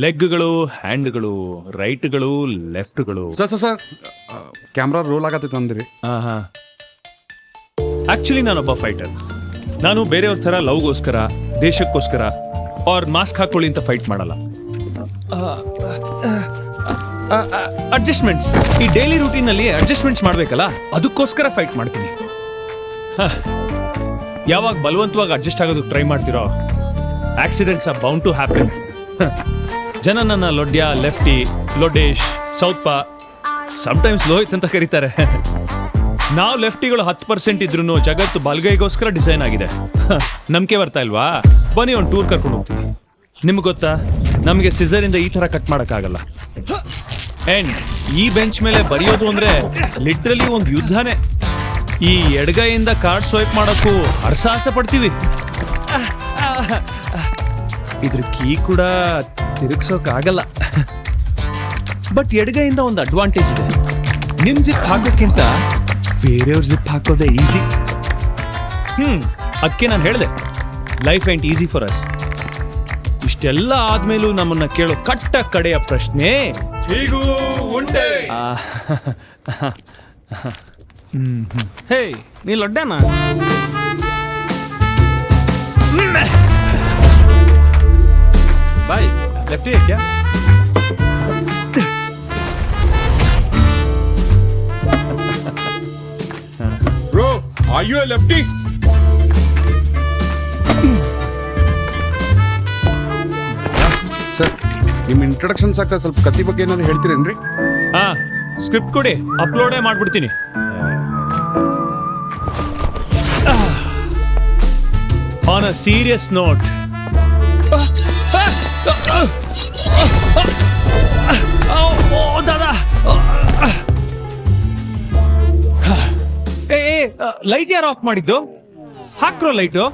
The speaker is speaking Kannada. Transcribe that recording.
ಲೆಗ್ಗಳು, ಹ್ಯಾಂಡ್ಗಳು, ರೈಟ್ಗಳು, ಲೆಫ್ಟ್ಗಳು. ಸರ್ ಕ್ಯಾಮ್ರಾ ರೋಲ್ ಆಗತ್ತೈತೆ ಅಂದ್ರಿ. ಆಕ್ಚುಲಿ ನಾನೊಬ್ಬ ಫೈಟರ್. ನಾನು ಬೇರೆಯವ್ರ ಥರ ಲವ್ಗೋಸ್ಕರ, ದೇಶಕ್ಕೋಸ್ಕರ ಅವ್ರ ಮಾಸ್ಕ್ ಹಾಕೊಳ್ಳಿ ಅಂತ ಫೈಟ್ ಮಾಡಲ್ಲ. ಅಡ್ಜಸ್ಟ್ಮೆಂಟ್ಸ್, ಈ ಡೈಲಿ ರೂಟೀನಲ್ಲಿ ಅಡ್ಜಸ್ಟ್ಮೆಂಟ್ಸ್ ಮಾಡ್ಬೇಕಲ್ಲ, ಅದಕ್ಕೋಸ್ಕರ ಫೈಟ್ ಮಾಡ್ತೀನಿ. ಯಾವಾಗ ಬಲವಂತವಾಗಿ ಅಡ್ಜಸ್ಟ್ ಆಗೋದಕ್ಕೆ ಟ್ರೈ ಮಾಡ್ತಿರೋ, accidents are bound to happen. ಜನ ನನ್ನ ಲೊಡ್ಯ, ಲೆಫ್ಟಿ, ಲೊಡೇಶ್, ಸೌತ್ಪಾ, ಸಮ್ಟೈಮ್ಸ್ ಲೋಹಿತ್ ಅಂತ ಕರೀತಾರೆ. ನಾವು ಲೆಫ್ಟಿಗಳು 10% ಇದ್ರೂ ಜಗತ್ತು ಬಲ್ಗೈಗೋಸ್ಕರ ಡಿಸೈನ್ ಆಗಿದೆ. ನಂಬಿಕೆ ಬರ್ತಾ ಇಲ್ವಾ? ಬನ್ನಿ ಒಂದು ಟೂರ್ ಕರ್ಕೊಂಡು ಹೋಗ್ತೀನಿ. ನಿಮ್ಗೆ ಗೊತ್ತಾ, ನಮಗೆ ಸಿಸರಿಂದ ಈ ಥರ ಕಟ್ ಮಾಡೋಕ್ಕಾಗಲ್ಲ. ಆ್ಯಂಡ್ ಈ ಬೆಂಚ್ ಮೇಲೆ ಬರೆಯೋದು ಅಂದರೆ ಲಿಟ್ರಲಿ ಒಂದು ಯುದ್ಧನೇ. ಈ ಎಡಗೈಯಿಂದ ಕಾರ್ಡ್ ಸ್ವೈಪ್ ಮಾಡೋಕ್ಕೂ ಹರಸಾಹಸ ಪಡ್ತೀವಿ. ಇದ್ರ ಕೀ ಕೂಡ ತಿರುಗಿಸೋಕ್ಕಾಗಲ್ಲ. ಬಟ್ ಎಡಗೈಯಿಂದ ಒಂದು ಅಡ್ವಾಂಟೇಜ್ ಇದೆ. ನಿಮ್ ಜಿಪ್ ಹಾಕೋಕ್ಕಿಂತ ಬೇರೆಯವ್ರ ಜಿಪ್ ಹಾಕೋದೇ ಈಸಿ. ಅದಕ್ಕೆ ನಾನು ಹೇಳಿದೆ, life ain't easy for us. ಇಷ್ಟೆಲ್ಲ ಆದ್ಮೇಲೂ ನಮ್ಮನ್ನ ಕೇಳೋ ಕಟ್ಟ ಕಡೆಯ ಪ್ರಶ್ನೆ ಹೀಗೂ ಉಂಟೆ. ಹೇ, ನೀ ಲೊಡ್ಡೇನಾ? ಬಾಯ್ ಲೆಫ್ಟಿ ಕ್ಯಾ? Bro, are you a lefty? Sir, ನಿಮ್ಮ ಇಂಟ್ರೊಡಕ್ಷನ್ ಸಾಕ, ಸ್ವಲ್ಪ ಕತ್ತಿ ಬಗ್ಗೆ ಏನಾದ್ರು ಹೇಳ್ತೀರೇನ್ರಿ? ಸ್ಕ್ರಿಪ್ಟ್ ಕೊಡಿ, ಅಪ್ಲೋಡೇ ಮಾಡ್ಬಿಡ್ತೀನಿ. On a serious note, Dada, light ಯಾರು ಆಫ್ ಮಾಡಿದ್ದು? ಹಾಕ್ರೋ ಲೈಟು.